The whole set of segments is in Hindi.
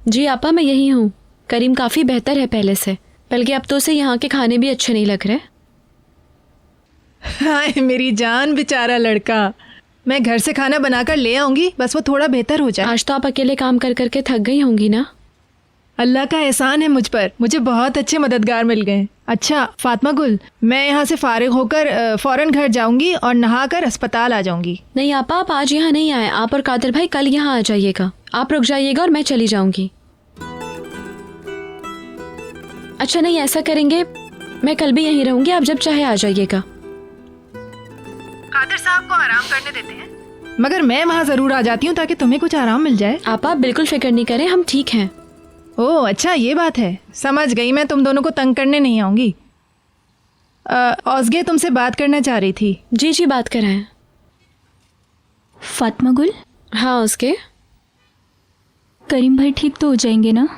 जी आपा, मैं यही हूँ। करीम काफ़ी बेहतर है पहले से, बल्कि अब तो उसे यहाँ के खाने भी अच्छे नहीं लग रहे। हाय मेरी जान, बेचारा लड़का। मैं घर से खाना बनाकर ले आऊंगी, बस वो थोड़ा बेहतर हो जाए। आज तो आप अकेले काम कर करके थक गई होंगी ना। अल्लाह का एहसान है मुझ पर, मुझे बहुत अच्छे मददगार मिल गए। अच्छा फातिमा गुल, मैं यहाँ से फारिग होकर फौरन घर जाऊंगी और नहाकर अस्पताल आ जाऊंगी। नहीं आपा, आप आज यहाँ नहीं आए। आप और कादिर भाई कल यहाँ आ जाइएगा। आप रुक जाइएगा और मैं चली जाऊंगी। अच्छा नहीं, ऐसा करेंगे, मैं कल भी यहीं रहूंगी, आप जब चाहे आ जाइएगा। कादिर साहब को आराम करने देते हैं, मगर मैं वहाँ जरूर आ जाती हूँ ताकि तुम्हें कुछ आराम मिल जाए। आप बिल्कुल फिक्र नहीं करें, हम ठीक हैं। ओह अच्छा, ये बात है, समझ गई। मैं तुम दोनों को तंग करने नहीं आऊंगी। औज़गे तुमसे बात करना चाह रही थी। जी जी, बात कराएं। फातिमा गुल, हाँ उसके करीम भाई ठीक तो हो जाएंगे ना?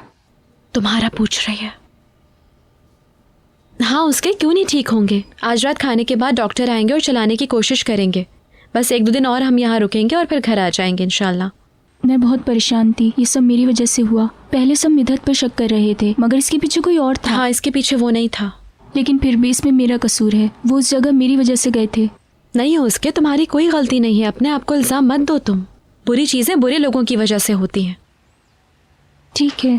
तुम्हारा पूछ रही है। हाँ उसके क्यों नहीं ठीक होंगे। आज रात खाने के बाद डॉक्टर आएंगे और चलाने की कोशिश करेंगे। बस 1-2 दिन और हम यहाँ रुकेंगे और फिर घर आ जाएंगे इंशाल्लाह। मैं बहुत परेशान थी, ये सब मेरी वजह से हुआ। पहले सब मिधत पर शक कर रहे थे, मगर इसके पीछे कोई और था। हाँ, इसके पीछे वो नहीं था, लेकिन फिर भी इसमें मेरा कसूर है। वो उस जगह मेरी वजह से गए थे। नहीं हो उसके, तुम्हारी कोई गलती नहीं है। अपने आप को इल्जाम मत दो तुम। बुरी चीजें बुरे लोगों की वजह से होती हैं। ठीक है,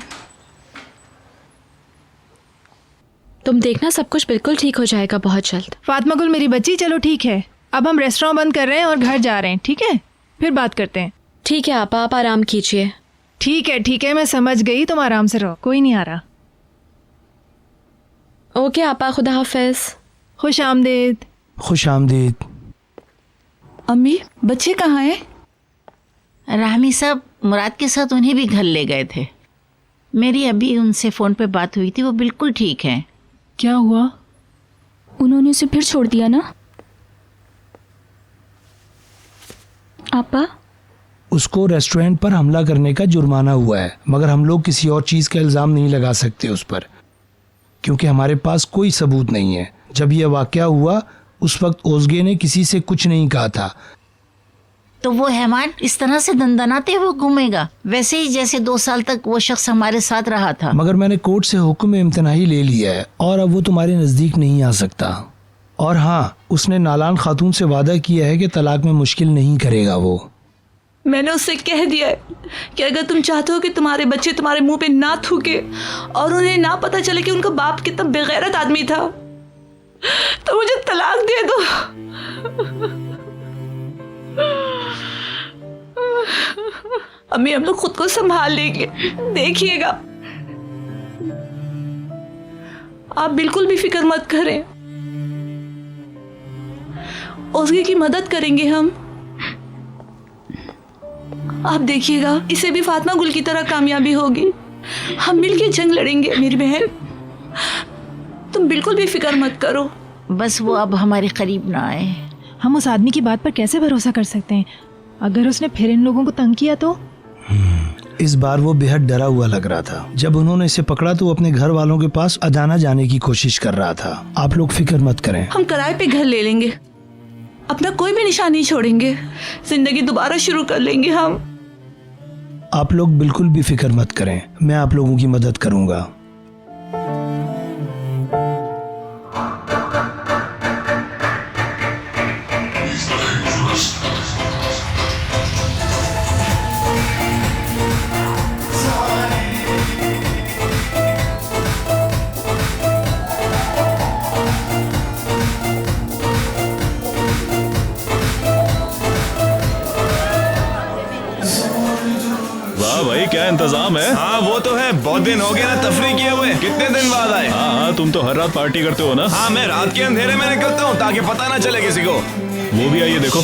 तुम देखना, सब कुछ बिल्कुल ठीक हो जाएगा बहुत जल्द। फातिमा गुल मेरी बच्ची, चलो ठीक है, अब हम रेस्टोरेंट बंद कर रहे हैं और घर जा रहे हैं। ठीक है, फिर बात करते हैं। ठीक है आप आराम कीजिए। ठीक है, मैं समझ गई, तुम आराम से रहो, कोई नहीं आ रहा। ओके आपा, खुदा हाफिज। खुश आमदीद। खुश आमदीद। अम्मी, बच्चे कहाँ हैं? राहमी साहब मुराद के साथ उन्हें भी घर ले गए थे। मेरी अभी उनसे फ़ोन पे बात हुई थी, वो बिल्कुल ठीक हैं। क्या हुआ? उन्होंने उसे फिर छोड़ दिया ना? आपा, उसको रेस्टोरेंट पर हमला करने का जुर्माना हुआ है, मगर हम लोग किसी और चीज़ का इल्ज़ाम नहीं लगा सकते उस पर, क्योंकि हमारे पास कोई सबूत नहीं है। जब यह वाक़या हुआ उस वक्त ओज़गे ने किसी से कुछ नहीं कहा था। तो वो हैवान इस तरह से दंदनाते हुए घूमेगा, वैसे ही जैसे 2 साल तक वो शख्स हमारे साथ रहा था। मगर मैंने कोर्ट से हुक्म इम्तनाही ले लिया है और अब वो तुम्हारे नज़दीक नहीं आ सकता। और हाँ, उसने नालान खातून से वादा किया है कि तलाक में मुश्किल नहीं करेगा वो। मैंने उससे कह दिया है कि अगर तुम चाहते हो कि तुम्हारे बच्चे तुम्हारे मुंह पे ना थूके और उन्हें ना पता चले कि उनका बाप कितना बेगैरत आदमी था, तो मुझे तलाक दे दो। अम्मी, हम लोग खुद को संभाल लेंगे, देखिएगा। आप बिल्कुल भी फिक्र मत करें, ओज़गे की मदद करेंगे हम। आप देखिएगा, इसे भी फातिमा गुल की तरह कामयाबी होगी। हम मिलके जंग लड़ेंगे मेरी बहन, तुम बिल्कुल भी फिक्र मत करो। बस वो अब हमारे करीब ना आए। हम उस आदमी की बात पर कैसे भरोसा कर सकते हैं? अगर उसने फिर इन लोगों को तंग किया तो? इस बार वो बेहद डरा हुआ लग रहा था। जब उन्होंने इसे पकड़ा तो वो अपने घर वालों के पास अदाना जाने की कोशिश कर रहा था। आप लोग फिक्र मत करें, हम किराए पे घर ले लेंगे, अपना कोई भी निशान नहीं छोड़ेंगे, जिंदगी दोबारा शुरू कर लेंगे हम। आप लोग बिल्कुल भी फिक्र मत करें, मैं आप लोगों की मदद करूंगा। वाह भाई, क्या इंतजाम है। हाँ वो तो है, बहुत दिन हो गए ना तफरी किए हुए। कितने दिन बाद आए? हाँ, तुम तो हर रात पार्टी करते हो ना। हाँ, मैं रात के अंधेरे में निकलता हूँ ताकि पता ना चले किसी को। वो भी आइए देखो।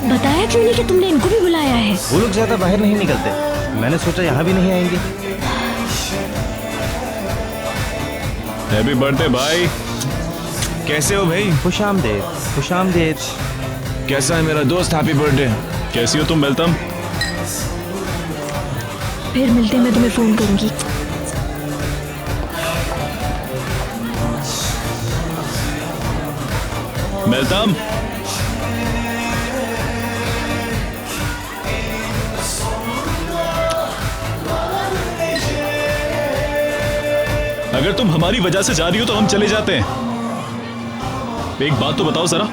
बताया क्यों नहीं कि तुमने इनको भी बुलाया है? वो लोग ज्यादा बाहर नहीं निकलते, मैंने सोचा यहाँ भी नहीं आएंगे। हैप्पी बर्थडे भाई। कैसे हो भाई? खुश आमदेद, खुश आमदेद। कैसा है मेरा दोस्त? Happy birthday. कैसी हो तुम बेलतम? फिर मिलते हैं, मैं तुम्हें फोन करूंगी। मेलतम, अगर तुम हमारी वजह से जा रही हो तो हम चले जाते हैं। एक बात तो बताओ जरा,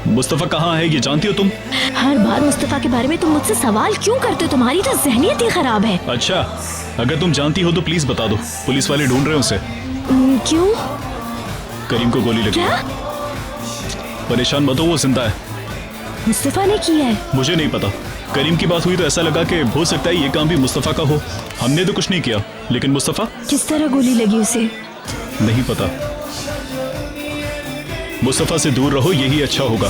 मुस्तफा कहाँ है ये जानती हो तुम? हर बार मुस्तफा के बारे में तुम मुझसे सवाल क्यों करते हो? तुम्हारी तो जहनियत ही खराब है। अच्छा, अगर तुम जानती हो तो प्लीज बता दो। पुलिस वाले ढूंढ रहे हैं उसे। क्यों? करीम को गोली लगी। क्या? परेशान मत हो, वो जिंदा है। मुस्तफा ने किया है? मुझे नहीं पता। करीम की बात हुई तो ऐसा लगा कि हो सकता है ये काम भी मुस्तफा का हो। हमने तो कुछ नहीं किया, लेकिन मुस्तफा? किस तरह गोली लगी उसे? नहीं पता। मुस्तफा से दूर रहो, यही अच्छा होगा।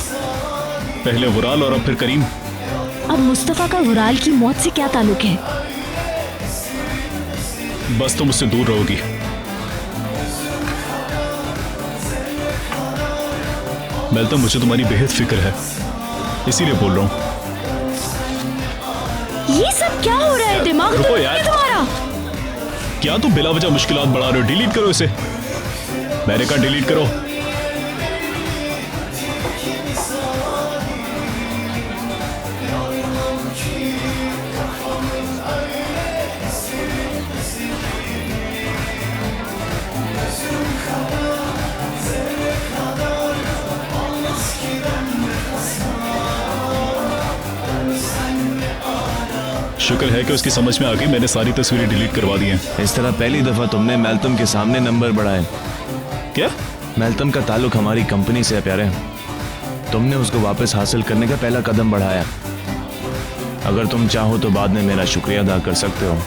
पहले वुराल और अब फिर करीम। अब मुस्तफा का वुराल की मौत से क्या ताल्लुक है? बस तुम उससे दूर रहोगी। मेलतम, मुझे तुम्हारी बेहद फिक्र है, इसीलिए बोल रहा हूँ। ये सब क्या हो रहा है? दिमाग रुको तो यार। तुम्हारा। क्या तुम बिला वजह मुश्किलात बढ़ा रहे हो? डिलीट करो इसे। मैंने कहा डिलीट करो। शुक्र है कि उसकी समझ में आ गई। मैंने सारी तस्वीरें डिलीट करवा दी हैं। इस तरह पहली दफा तुमने मेलतम के सामने नंबर बढ़ाए। क्या? मेलतम का ताल्लुक हमारी कंपनी से है प्यारे। तुमने उसको वापस हासिल करने का पहला कदम बढ़ाया। अगर तुम चाहो तो बाद में मेरा शुक्रिया अदा कर सकते हो।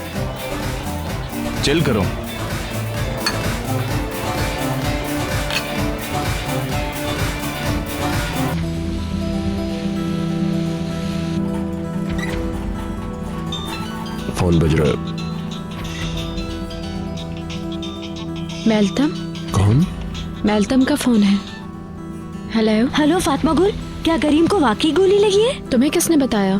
चिल करो। फोन बज रहा है। मेलतम? कौन? मेलतम का फोन है। हेलो। हेलो फातिमा गुल, क्या करीम को वाकई गोली लगी है? तुम्हें किसने बताया?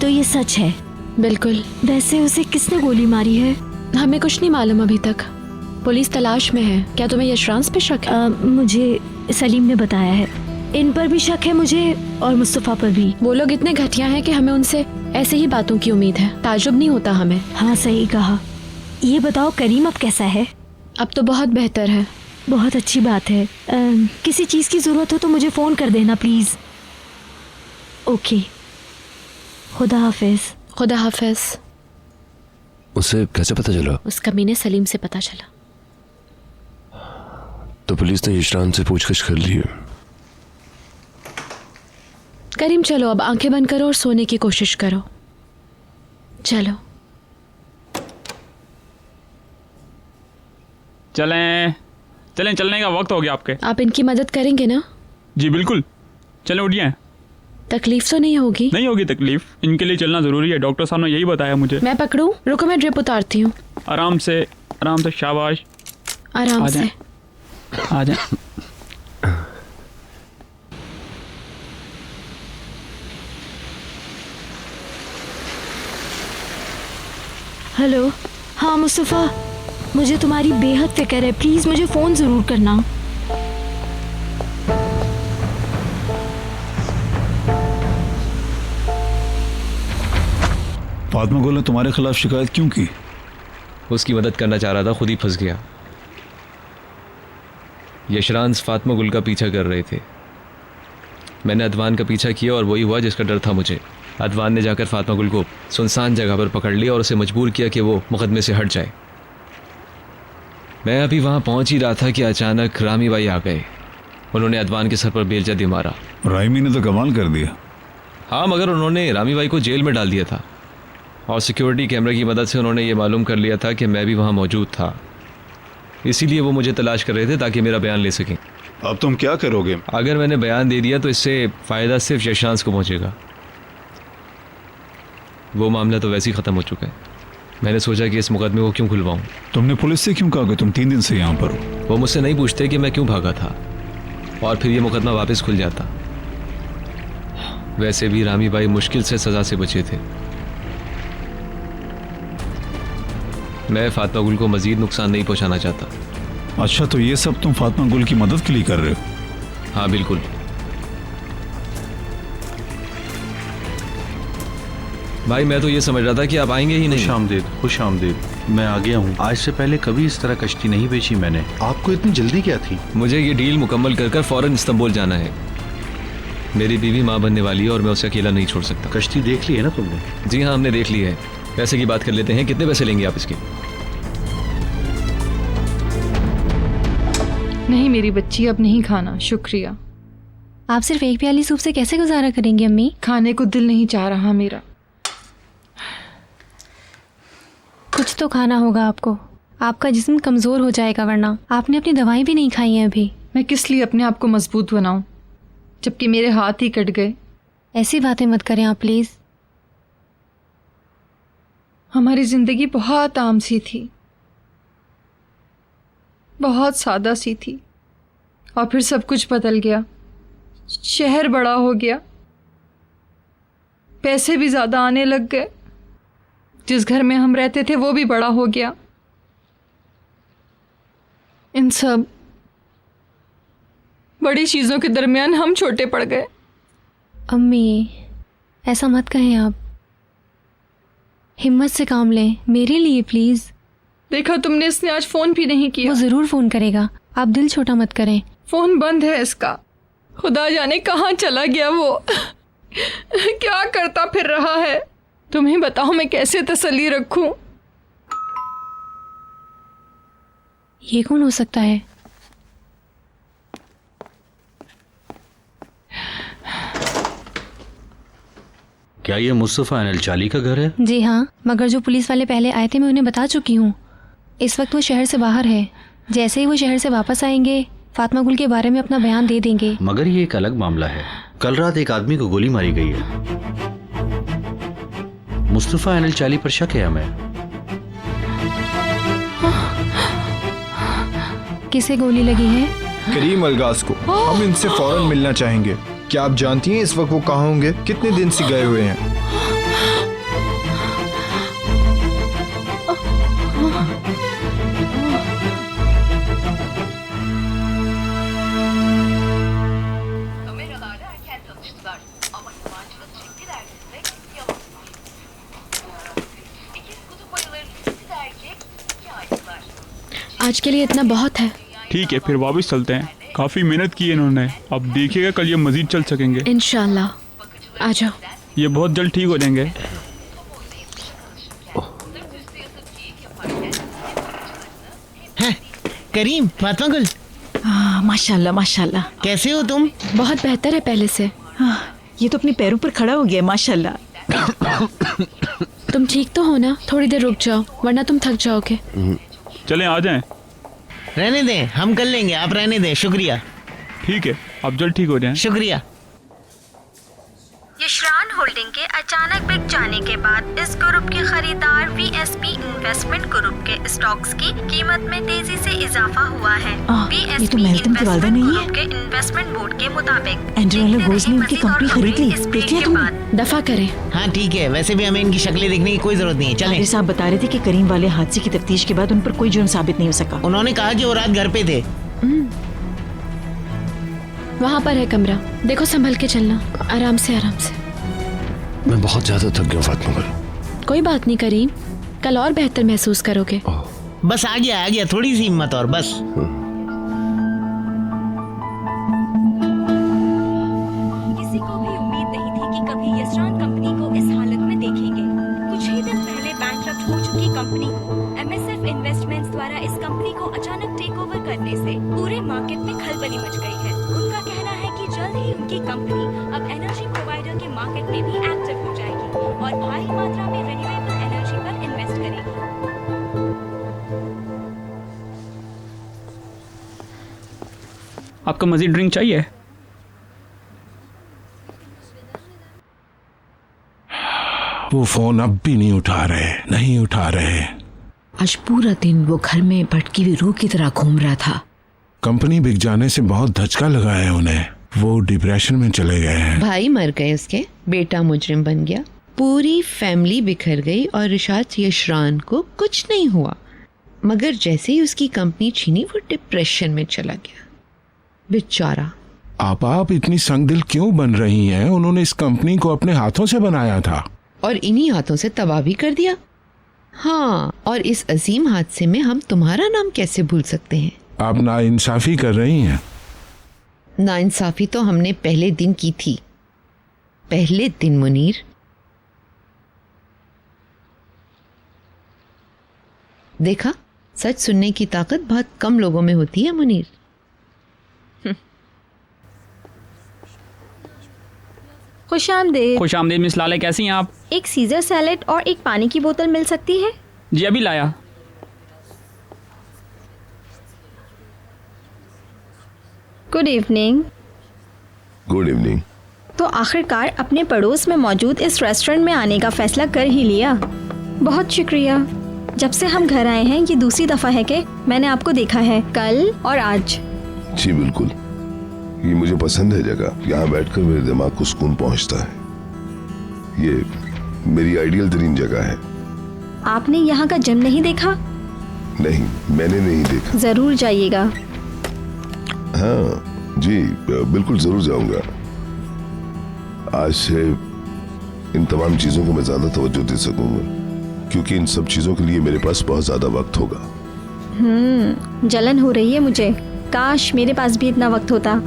तो ये सच है? बिल्कुल। वैसे उसे किसने गोली मारी है? हमें कुछ नहीं मालूम अभी तक। पुलिस तलाश में है। क्या तुम्हें यशरांस पे शक है? मुझे सलीम ने बताया है। इन पर भी शक है मुझे और मुस्तफा पर भी। वो लोग इतने घटिया हैं कि हमें उनसे ऐसे ही बातों की उम्मीद है। ताजुब नहीं होता हमें। हाँ सही कहा। ये बताओ करीम अब कैसा है? अब तो बहुत बेहतर है। बहुत अच्छी बात है। किसी चीज़ की ज़रूरत हो तो मुझे फ़ोन कर देना प्लीज़। ओके, खुदा हाफिज। खुदा हाफिज। उसे कैसे पता चला? उस कमीने सलीम से पता चला। तो पुलिस ने यशरान से पूछताछ कर ली है। करीम चलो, अब आंखें बंद करो और सोने की कोशिश करो। चलो। चलें चलें, चलने का वक्त हो गया आपके। आप इनकी मदद करेंगे ना? जी बिल्कुल, चलें उठिए। तकलीफ तो नहीं होगी? नहीं होगी तकलीफ, इनके लिए चलना ज़रूरी है। डॉक्टर साहब ने यही बताया मुझे। मैं पकड़ूं? रुको मैं ड्रिप उतारती हूँ। आराम से शाबाश। आराम से। आ जाए। हेलो। हाँ मुस्तफ़ा, मुझे तुम्हारी बेहद फिक्र है। प्लीज़ मुझे फ़ोन ज़रूर करना। फातिमा गुल ने तुम्हारे खिलाफ शिकायत क्यों की? उसकी मदद करना चाह रहा था, खुद ही फंस गया। यशरांस फातिमा गुल का पीछा कर रहे थे। मैंने अदवान का पीछा किया और वही हुआ जिसका डर था मुझे। अदवान ने जाकर फातिमा गुल को सुनसान जगह पर पकड़ लिया और उसे मजबूर किया कि वो मुकदमे से हट जाए। मैं अभी वहाँ पहुँच ही रहा था कि अचानक रामी भाई आ गए। उन्होंने अदवान के सर पर बेलजदी मारा। रामी ने तो कमाल कर दिया। हाँ, मगर उन्होंने रामी भाई को जेल में डाल दिया था और सिक्योरिटी कैमरे की मदद से उन्होंने ये मालूम कर लिया था कि मैं भी वहाँ मौजूद था। इसीलिए वो मुझे तलाश कर रहे थे ताकि मेरा बयान ले सकें। अब तुम क्या करोगे? अगर मैंने बयान दे दिया तो इससे फ़ायदा सिर्फ यशरांस को पहुँचेगा। वो मामला तो वैसे ही ख़त्म हो चुका है। मैंने सोचा कि इस मुकदमे को क्यों खुलवाऊँ। तुमने पुलिस से क्यों कहा कि तुम 3 दिन से यहाँ पर हो? वो मुझसे नहीं पूछते कि मैं क्यों भागा था और फिर ये मुकदमा वापस खुल जाता। वैसे भी रामी भाई मुश्किल से सज़ा से बचे थे। मैं फातिमा गुल को मज़ीद नुकसान नहीं पहुँचाना चाहता। अच्छा, तो ये सब तुम फातिमा गुल की मदद के लिए कर रहे हो? हाँ बिल्कुल। भाई मैं तो ये समझ रहा था कि आप आएंगे ही नहीं। खुश आमदीद। मैं आ गया हूँ। आज से पहले कभी इस तरह कश्ती नहीं बेची मैंने। आपको इतनी जल्दी क्या थी? मुझे ये डील मुकम्मल कर फौरन इस्तांबुल जाना है। मेरी बीवी माँ बनने वाली है और मैं उसे अकेला नहीं छोड़ सकता। कश्ती देख ली है ना तुमने? जी हाँ, हमने देख ली है। पैसे की बात कर लेते हैं, कितने पैसे लेंगे आप इसके? नहीं मेरी बच्ची, अब नहीं खाना, शुक्रिया। आप सिर्फ एक प्याली सूप से कैसे गुजारा करेंगी अम्मी? खाने को दिल नहीं चाह रहा मेरा। कुछ तो खाना होगा आपको, आपका जिस्म कमज़ोर हो जाएगा वरना। आपने अपनी दवाई भी नहीं खाई है अभी। मैं किस लिए अपने आप को मजबूत बनाऊं जबकि मेरे हाथ ही कट गए। ऐसी बातें मत करें आप प्लीज़। हमारी ज़िंदगी बहुत आम सी थी, बहुत सादा सी थी, और फिर सब कुछ बदल गया। शहर बड़ा हो गया, पैसे भी ज़्यादा आने लग गए, जिस घर में हम रहते थे वो भी बड़ा हो गया। इन सब बड़ी चीज़ों के दरमियान हम छोटे पड़ गए। अम्मी ऐसा मत कहें आप, हिम्मत से काम लें मेरे लिए प्लीज़। देखा तुमने, इसने आज फ़ोन भी नहीं किया। वो ज़रूर फ़ोन करेगा, आप दिल छोटा मत करें। फ़ोन बंद है इसका, खुदा जाने कहाँ चला गया वो। क्या करता फिर रहा है। तुम्हें बताओ मैं कैसे तसल्ली रखूं। ये कौन हो सकता है? क्या ये मुस्तफ़ा अनिल चाली का घर है? जी हाँ, मगर जो पुलिस वाले पहले आए थे मैं उन्हें बता चुकी हूँ। इस वक्त वो शहर से बाहर है। जैसे ही वो शहर से वापस आएंगे फातिमा गुल के बारे में अपना बयान दे देंगे। मगर ये एक अलग मामला है। कल रात एक आदमी को गोली मारी गई है। मुस्तफ़ा अनिल चाली पर शक है हमें। किसे गोली लगी है? करीम अलगाज को। हम इनसे फौरन मिलना चाहेंगे। क्या आप जानती हैं इस वक्त वो कहाँ होंगे? कितने दिन से गए हुए हैं? आज के लिए इतना बहुत है। ठीक है, फिर वापस चलते हैं। काफ़ी मेहनत की है इन्होंने, अब देखिएगा कल ये मजीद चल सकेंगे इंशाल्लाह। आ जाओ, ये बहुत जल्द ठीक हो जाएंगे। करीम, फातिमा गुल। माशाल्लाह माशाल्लाह। कैसे हो तुम? बहुत बेहतर है पहले से। ये तो अपने पैरों पर खड़ा हो गया माशाल्लाह। तुम ठीक तो हो ना? थोड़ी देर रुक जाओ वरना तुम थक जाओगे। चलें आ जाएं। रहने दें, हम कर लेंगे, आप रहने दें। शुक्रिया। ठीक है, आप जल्द ठीक हो जाएं। शुक्रिया। यशरान होल्डिंग के अचानक बिक जाने के बाद इस ग्रुप के खरीदार वीएसपी इन्वेस्टमेंट ग्रुप के स्टॉक्स की कीमत में तेजी से इजाफा हुआ है। ये तो मेहतम की वालदा नहीं है? के इन्वेस्टमेंट बोर्ड के मुताबिक एंड्रोला गोज ने उनकी कंपनी खरीद ली। देख लिया तुमने? दफा करें। हाँ ठीक है, वैसे भी हमें इनकी शक्लें देखने की कोई जरूरत नहीं है। चलें। साहब बता रहे थे कि करीम वाले हादसे की तफ्तीश के बाद उन पर कोई जुर्म साबित नहीं हो सका। उन्होंने कहा कि वो रात घर पे थे। वहाँ पर है कमरा, देखो संभल के चलना। आराम से आराम से। मैं बहुत ज्यादा थक गया फातिमा गुल। कोई बात नहीं करीम, कल और बेहतर महसूस करोगे। बस आ गया, थोड़ी सी हिम्मत और बस। किसी को भी उम्मीद नहीं थी कि कभी यशरान कंपनी को इस हालत में देखेंगे। कुछ ही दिन पहले बैंकरप्ट हो चुकी कंपनी को एमएसएफ इन्वेस्टमेंट्स द्वारा इस कंपनी को अचानक टेक ओवर करने से पूरे मार्केट में खलबली मच गई है। उनका कहना है कि जल्द ही उनकी कंपनी अब एनर्जी प्रोवाइडर के मार्केट में भी एक्टिव हो जाएगी और भारी मात्रा में रिन्यूएबल एनर्जी पर इन्वेस्ट करेगी। आपका मजीद ड्रिंक चाहिए? वो फोन अब भी नहीं उठा रहे। आज पूरा दिन वो घर में भटकी हुई रूह की तरह घूम रहा था। कंपनी बिक जाने से बहुत धचका लगा है उन्हें। वो डिप्रेशन में चले गए हैं। भाई मर गए उसके, बेटा मुजरिम बन गया, पूरी फैमिली बिखर गई और रिशाद यशरान को कुछ नहीं हुआ। मगर जैसे ही उसकी कंपनी छीनी वो डिप्रेशन में चला गया। बेचारा आप इतनी संगदिल क्यों बन रही हैं? उन्होंने इस कंपनी को अपने हाथों से बनाया था और इन्हीं हाथों से तबाह भी कर दिया। हाँ, और इस अजीम हादसे में हम तुम्हारा नाम कैसे भूल सकते हैं? आप नाइंसाफी कर रही हैं। नाइंसाफी तो हमने पहले दिन की थी। पहले दिन मुनीर। देखा, सच सुनने की ताकत बहुत कम लोगों में होती है मुनीर। खुशामदीद। खुशामदीद मिस लाले, कैसी हैं आप? एक सीजर सैलेड और एक पानी की बोतल मिल सकती है? जी अभी लाया। Good evening. Good evening. तो आखिरकार अपने पड़ोस में मौजूद इस रेस्टोरेंट में आने का फैसला कर ही लिया। बहुत शुक्रिया। जब से हम घर आए हैं ये दूसरी दफ़ा है कि मैंने आपको देखा है, कल और आज। जी बिल्कुल, ये मुझे पसंद है जगह। यहाँ बैठकर मेरे दिमाग को सुकून पहुँचता है। ये मेरी आइडियल तरीन जगह है। आपने यहाँ का जिम नहीं देखा? नहीं, मैंने नहीं देखा। जरूर जाइएगा। हाँ जी, बिल्कुल जरूर जाऊंगा। आज से इन तमाम चीजों को मैं ज्यादा तवज्जो दे सकूंगा, क्योंकि इन सब चीजों के लिए मेरे पास बहुत ज्यादा वक्त होगा। जलन हो रही है मुझे। काश मेरे पास भी इतना वक्त होता।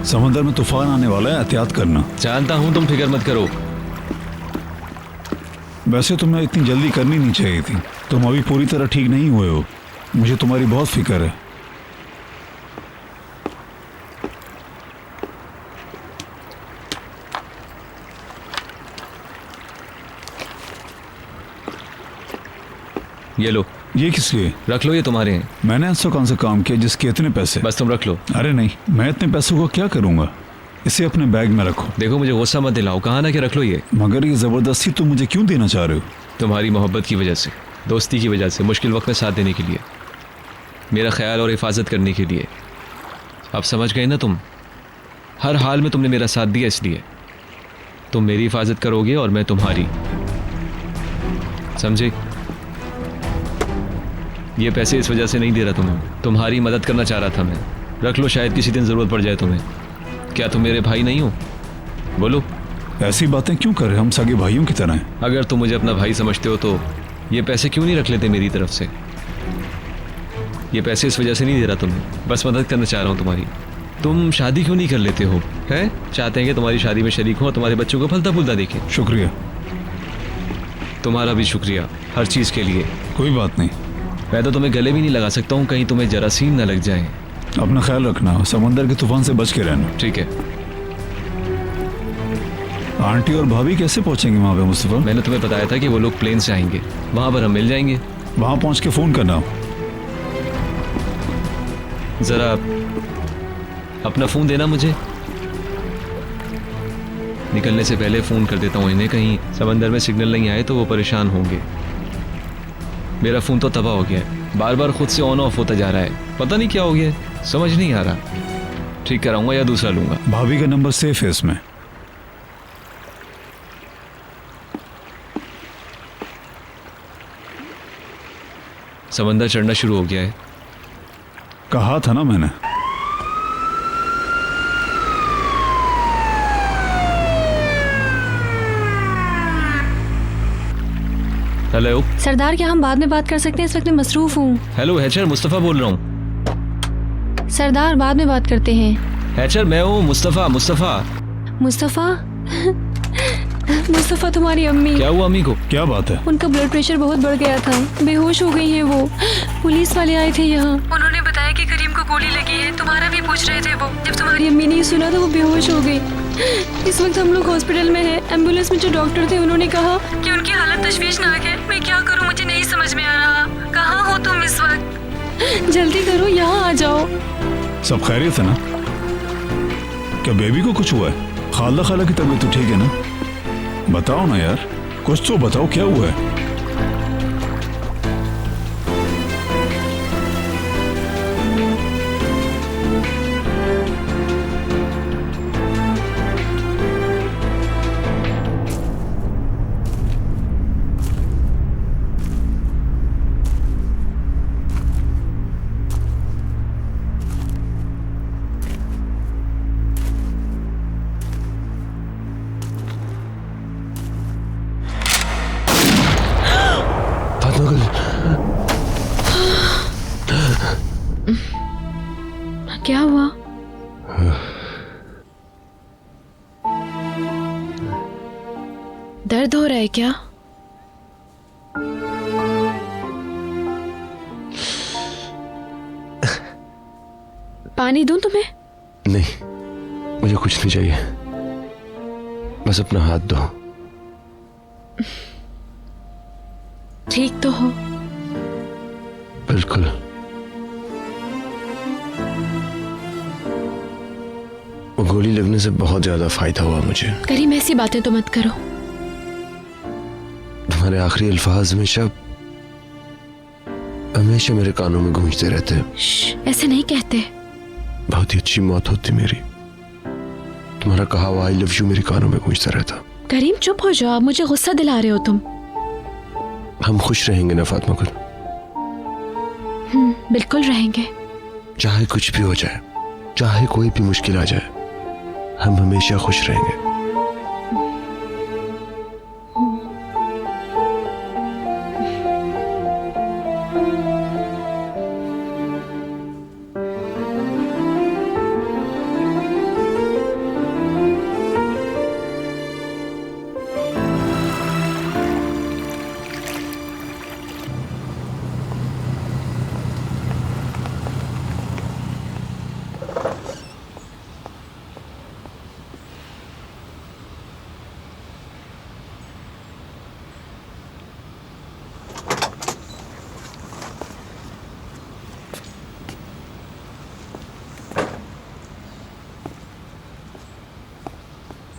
समंदर में तूफान आने वाला है, एहतियात करना। जानता हूं, तुम फिक्र मत करो। वैसे तुम्हें इतनी जल्दी करनी नहीं चाहिए थी। तुम अभी पूरी तरह ठीक नहीं हुए हो। मुझे तुम्हारी बहुत फिक्र है। ये लो। ये किस लिए? रख लो, ये तुम्हारे हैं। मैंने ऐसा कौन सा काम किया जिसके इतने पैसे? बस तुम रख लो। अरे नहीं, मैं इतने पैसों को क्या करूंगा? इसे अपने बैग में रखो। देखो, मुझे गुस्सा मत दिलाओ। कहा ना कि रख लो ये। मगर ये जबरदस्ती तुम मुझे क्यों देना चाह रहे हो? तुम्हारी मोहब्बत की वजह से, दोस्ती की वजह से, मुश्किल वक्त में साथ देने के लिए, मेरा ख्याल और हिफाजत करने के लिए। अब समझ गए ना तुम? हर हाल में तुमने मेरा साथ दिया, इसलिए तुम मेरी हिफाजत करोगे और मैं तुम्हारी। समझे? ये पैसे इस वजह से नहीं दे रहा तुम्हें, तुम्हारी मदद करना चाह रहा था मैं। रख लो, शायद किसी दिन ज़रूरत पड़ जाए तुम्हें। क्या तुम मेरे भाई नहीं हो? बोलो। ऐसी बातें क्यों कर रहे? हम सगे भाइयों की तरह हैं। अगर तुम मुझे अपना भाई समझते हो तो ये पैसे क्यों नहीं रख लेते मेरी तरफ से? ये पैसे इस वजह से नहीं दे रहा तुम्हें, बस मदद करना चाह रहा हूँ तुम्हारी। तुम शादी क्यों नहीं कर लेते हो? हैं? चाहते हैं कि तुम्हारी शादी में शरीक हो और तुम्हारे बच्चों को फलता फूलता देखें। शुक्रिया। तुम्हारा भी शुक्रिया, हर चीज़ के लिए। कोई बात नहीं। मैं तो तुम्हें गले भी नहीं लगा सकता हूँ, कहीं तुम्हें जरासीम न लग जाए। अपना ख्याल रखना, समंदर के तूफान से बच के रहना। ठीक है। आंटी और भाभी कैसे पहुंचेंगे वहाँ पे मुस्तफा? मैंने तुम्हें बताया था कि वो लोग प्लेन से आएंगे, वहाँ पर हम मिल जाएंगे। वहाँ पहुँच के फ़ोन करना। ज़रा अपना फ़ोन देना मुझे। निकलने से पहले फ़ोन कर देता हूँ इन्हें, कहीं समंदर में सिग्नल नहीं आए तो वो परेशान होंगे। मेरा फ़ोन तो तबाह हो गया है, बार बार खुद से ऑन ऑफ होता जा रहा है। पता नहीं क्या हो गया, समझ नहीं आ रहा। ठीक कराऊंगा या दूसरा लूँगा। भाभी का नंबर सेफ है इसमें। समंदर चढ़ना शुरू हो गया है। कहा था ना मैंने। हेलो सरदार, क्या हम बाद में बात कर सकते हैं? इस वक्त मैं मसरूफ हूँ। हेलो हैचर, मुस्तफ़ा बोल रहा हूँ। सरदार, बाद में बात करते हैं। हैचर मैं हूँ मुस्तफ़ा। मुस्तफ़ा मुस्तफ़ा, तुम्हारी अम्मी। क्या हुआ अम्मी को? क्या बात है? उनका ब्लड प्रेशर बहुत बढ़ गया था, बेहोश हो गई हैं वो। पुलिस वाले आए थे यहाँ, उन्होंने बताया कि करीम को गोली लगी है। तुम्हारा भी पूछ रहे थे वो। जब तुम्हारी अम्मी ने सुना तो वो बेहोश हो गई। इस वक्त हम लोग हॉस्पिटल में हैं। एम्बुलेंस में जो डॉक्टर थे उन्होंने कहा कि उनकी हालत तशवीशनाक है। मैं क्या करूँ, मुझे नहीं समझ में आ रहा। कहाँ हो तुम इस वक्त? जल्दी करो, यहाँ आ जाओ। सब खैरियत है ना? क्या बेबी को कुछ हुआ है? खाला की तबीयत तो ठीक है ना? बताओ ना यार, कुछ तो बताओ, क्या हुआ है? क्या हुआ? दर्द हो रहा है क्या? पानी दूं तुम्हें? नहीं, मुझे कुछ नहीं चाहिए, बस अपना हाथ दो। ठीक तो हो? बिल्कुल। वो गोली लगने से बहुत ज्यादा फायदा हुआ मुझे। करीम ऐसी बातें तो मत करो। तुम्हारे आखिरी अल्फाज हमेशा मेरे कानों में गूंजते रहते हैं। ऐसे नहीं कहते। बहुत ही अच्छी मौत होती मेरी। तुम्हारा कहा हुआ आई लव यू मेरे कानों में गूंजता रहता। करीम चुप हो जाओ, मुझे गुस्सा दिला रहे हो तुम। हम खुश रहेंगे ना फातिमा गुल? बिल्कुल रहेंगे। चाहे कुछ भी हो जाए, चाहे कोई भी मुश्किल आ जाए, हम हमेशा खुश रहेंगे।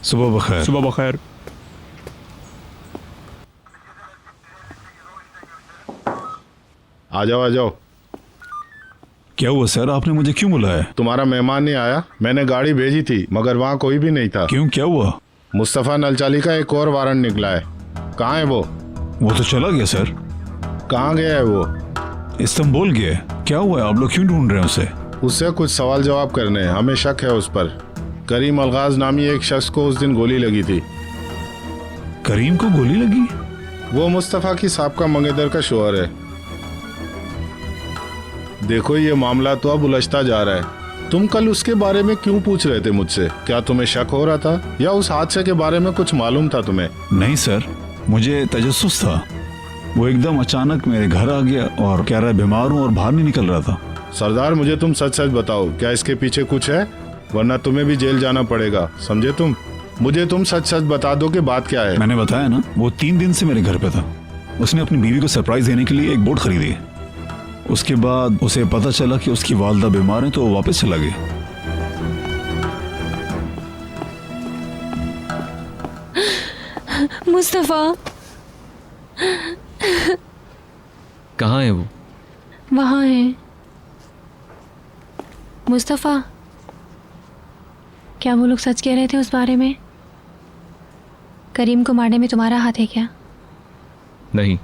सुबह बखैर। सुबह बखैर। आ जाओ आ जाओ। क्या हुआ सर, आपने मुझे क्यों बुलाया? तुम्हारा मेहमान नहीं आया? मैंने गाड़ी भेजी थी मगर वहाँ कोई भी नहीं था। क्यों, क्या हुआ? मुस्तफ़ा नलचाली का एक और वारंट निकला है। कहाँ है वो? वो तो चला गया सर। कहाँ गया है वो? इस्तांबुल गया। क्या हुआ है, आप लोग क्यों ढूंढ रहे हैं उसे? उससे कुछ सवाल जवाब करने हैं, हमें शक है उस पर। करीम अलगाज नामी एक शख्स को उस दिन गोली लगी थी। करीम को गोली लगी? वो मुस्तफ़ा की साहब का मंगेदर का शोहर है। देखो ये मामला तो अब उलझता जा रहा है। तुम कल उसके बारे में क्यों पूछ रहे थे मुझसे? क्या तुम्हें शक हो रहा था या उस हादसे के बारे में कुछ मालूम था तुम्हें? नहीं सर, मुझे तजस्सुस था। वो एकदम अचानक मेरे घर आ गया और कह रहा है बीमार हूँ और बाहर नहीं निकल रहा था। सरदार मुझे तुम सच सच बताओ, क्या इसके पीछे कुछ है? वरना तुम्हें भी जेल जाना पड़ेगा, समझे तुम? मुझे तुम सच सच बता दो कि बात क्या है। मैंने बताया ना, वो 3 दिन से मेरे घर पे था। उसने अपनी बीवी को सरप्राइज देने के लिए एक बोट खरीदी। उसके बाद उसे पता चला कि उसकी वालदा बीमार है तो वो वापस चला गया। मुस्तफ़ा कहाँ है वो? वहाँ है। मुस्तफ़ा, क्या वो लोग सच कह रहे थे उस बारे में? करीम को मारने में तुम्हारा हाथ है क्या? नहीं।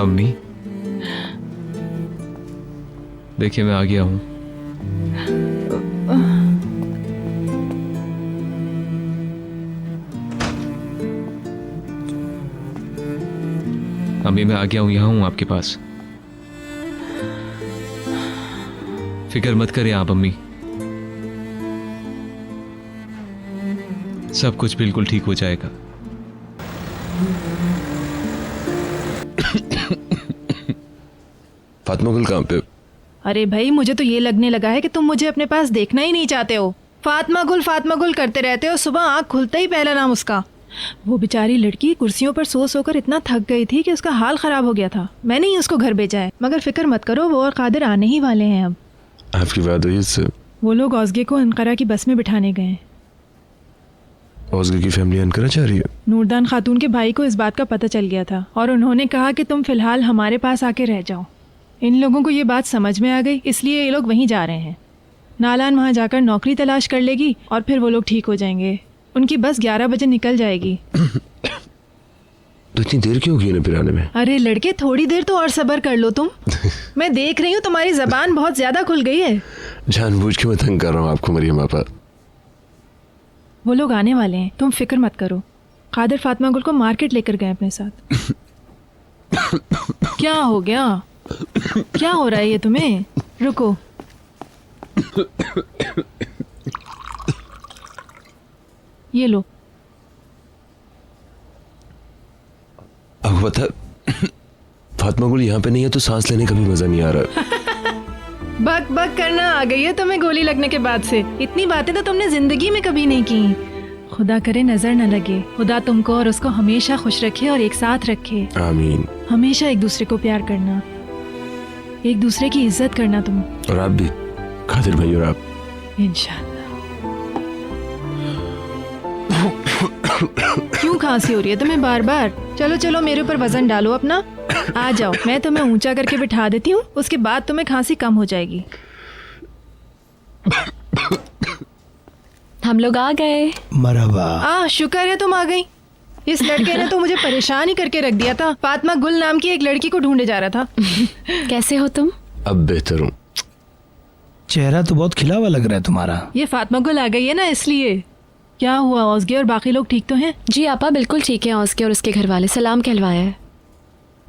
अम्मी, देखिए मैं आ गया हूँ। अम्मी मैं आ गया हूँ, यहाँ हूँ आपके पास। फिक्र मत करें आप अम्मी, सब कुछ बिल्कुल ठीक हो जाएगा। फातिमा गुल कहाँ पे? अरे भाई, मुझे तो ये लगने लगा है कि तुम मुझे अपने पास देखना ही नहीं चाहते हो। फातिमा गुल करते रहते हो। सुबह आँख खुलता ही पहला नाम उसका। वो बेचारी लड़की कुर्सियों पर सो सोकर इतना थक गई थी कि उसका हाल खराब हो गया था। मैंने ही उसको घर भेजा है, मगर फिक्र मत करो, वो और कादिर आने ही वाले हैं। अब आपकी बात हुई इससे? वो लोग औज़गे को अंकारा की बस में बिठाने गए हैं। औज़गे की फैमिली अंकारा जा रही है? नूरदान खातून के भाई को इस बात का पता चल गया था और उन्होंने कहा कि तुम फिलहाल हमारे पास आके रह जाओ। इन लोगों को ये बात समझ में आ गई, इसलिए ये लोग वहीं जा रहे हैं। नालान वहाँ जाकर नौकरी तलाश कर लेगी और फिर वो लोग ठीक हो जाएंगे। उनकी बस 11 बजे निकल जाएगी। तो इतनी देर क्यों होगी उन्हें फिर आने में? अरे लड़के, थोड़ी देर तो और सब्र कर लो तुम। मैं देख रही हूँ तुम्हारी जबान बहुत ज्यादा खुल गई है। जानबूझ के मैं तंग कर रहा हूँ आपको मरियम आपा। वो लोग आने वाले हैं, तुम फिक्र मत करो। कादिर फातिमा गुल को मार्केट लेकर गए अपने साथ। क्या हो गया? क्या हो रहा है ये तुम्हें? रुको। ये लो। अब पता फातिमा गुल यहाँ पे नहीं है तो सांस लेने का भी मजा नहीं आ रहा। बक बक करना आ गई है तुम्हें गोली लगने के बाद से। इतनी बातें तो तुमने जिंदगी में कभी नहीं की। खुदा करे नजर न लगे। खुदा तुमको और उसको हमेशा खुश रखे और एक साथ रखे। आमीन। हमेशा एक दूसरे को प्यार करना, एक दूसरे की इज्जत करना तुम। और आप भी कादिर भाई, और आप। इंशाल्लाह। क्यों खांसी हो रही है तुम्हें बार बार? चलो चलो मेरे ऊपर वजन डालो अपना। आ जाओ, मैं तुम्हें ऊंचा करके बिठा देती हूँ, उसके बाद तुम्हें खांसी कम हो जाएगी। हम लोग आ गए। मरहबा। शुक्र है तुम आ गई। इस लड़के ने तो मुझे परेशान ही करके रख दिया था। फातिमा गुल नाम की एक लड़की को ढूंढे जा रहा था। कैसे हो तुम? अब बेहतर हूँ। चेहरा तो बहुत खिला हुआ लग रहा है तुम्हारा। ये फातिमा गुल आ गई है ना, इसलिए। क्या हुआ, औसगे और बाकी लोग ठीक तो हैं? जी आपा बिल्कुल ठीक है। औसगे और उसके घर वाले सलाम कहलवाया है।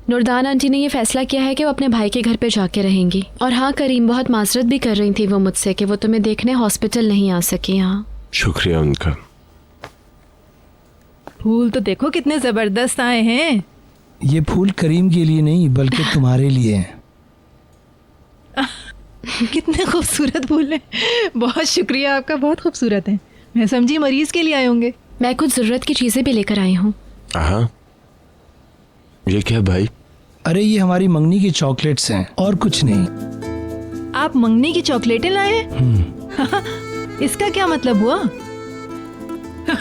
नुरदान आंटी ने ये फैसला किया है कि वो अपने भाई के घर पे जाके रहेंगी। और हाँ करीम, बहुत माजरत भी कर रही थी वो मुझसे कि वो तुम्हें देखने हॉस्पिटल नहीं आ सकी। यहाँ शुक्रिया उनका। फूल तो देखो कितने जबरदस्त आए हैं। ये फूल करीम के लिए नहीं बल्कि तुम्हारे लिए हैं। कितने खूबसूरत फूल हैं। बहुत शुक्रिया आपका, बहुत खूबसूरत है। मैं समझी मरीज के लिए आए होंगे। मैं कुछ जरूरत की चीजें भी लेकर आई हूँ। हाँ, ये क्या भाई? अरे ये हमारी मंगनी की चॉकलेट्स हैं और कुछ नहीं। आप मंगनी की चॉकलेटें लाए? इसका क्या मतलब हुआ?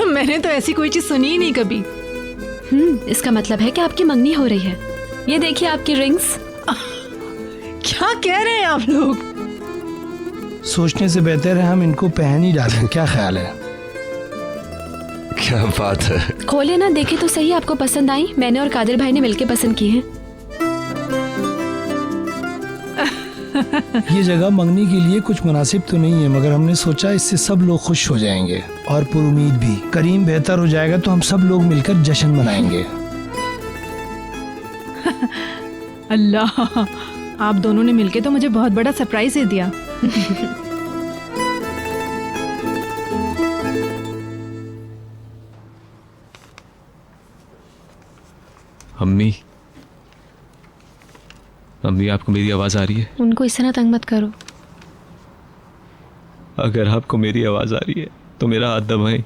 मैंने तो ऐसी कोई चीज सुनी ही नहीं कभी। इसका मतलब है कि आपकी मंगनी हो रही है। ये देखिए आपकी रिंग्स। क्या कह रहे हैं आप लोग? सोचने से बेहतर है हम इनको पहन ही डालें। क्या ख्याल है? क्या बात है। खोले ना, देखे तो सही आपको पसंद आई। मैंने और कादिर भाई ने मिलके पसंद की है। ये जगह मंगनी के लिए कुछ मुनासिब तो नहीं है, मगर हमने सोचा इससे सब लोग खुश हो जाएंगे और पुरुमीद भी। करीम बेहतर हो जाएगा तो हम सब लोग मिलकर जश्न मनाएंगे। अल्लाह, आप दोनों ने मिलके तो मुझे बहुत बड़ा सरप्राइज दे दिया। अम्मी, अम्मी आपको मेरी आवाज आ रही है? उनको इस तरह तंग मत करो। अगर आपको मेरी आवाज आ रही है तो मेरा हाथ दबाएं।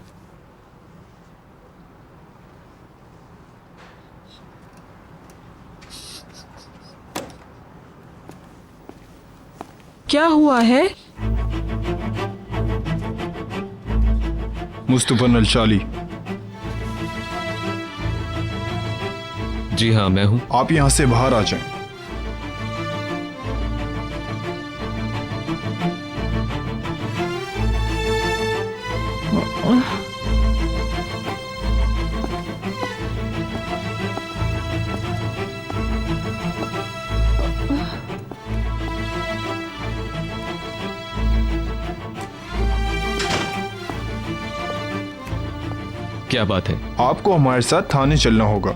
क्या हुआ है? मुस्तफा नलशाली। जी हाँ, मैं हूं। आप यहां से बाहर आ जाएं। क्या बात है? आपको हमारे साथ थाने चलना होगा।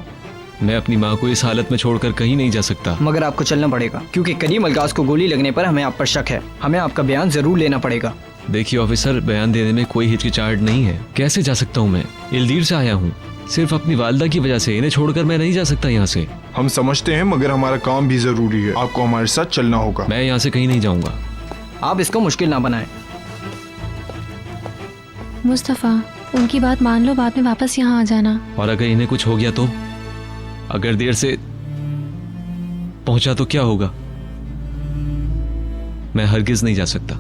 मैं अपनी माँ को इस हालत में छोड़कर कहीं नहीं जा सकता। मगर आपको चलना पड़ेगा क्योंकि करीम अलगाज को गोली लगने पर हमें आप पर शक है। हमें आपका बयान जरूर लेना पड़ेगा। देखिए ऑफिसर, बयान देने में कोई हिचकिचाहट नहीं है। कैसे जा सकता हूँ मैं? इल्दीर से आया हूँ, सिर्फ अपनी वालदा की वजह से। इन्हें छोड़कर मैं नहीं जा सकता यहाँ से। हम समझते हैं मगर हमारा काम भी जरूरी है। आपको हमारे साथ चलना होगा। मैं यहाँ से कहीं नहीं जाऊँगा। आप इसको मुश्किल ना बनाएं। मुस्तफ़ा, उनकी बात मान लो, बाद में वापस यहाँ आ जाना। और अगर इन्हें कुछ हो गया तो? अगर देर से पहुंचा तो क्या होगा? मैं हरगिज नहीं जा सकता।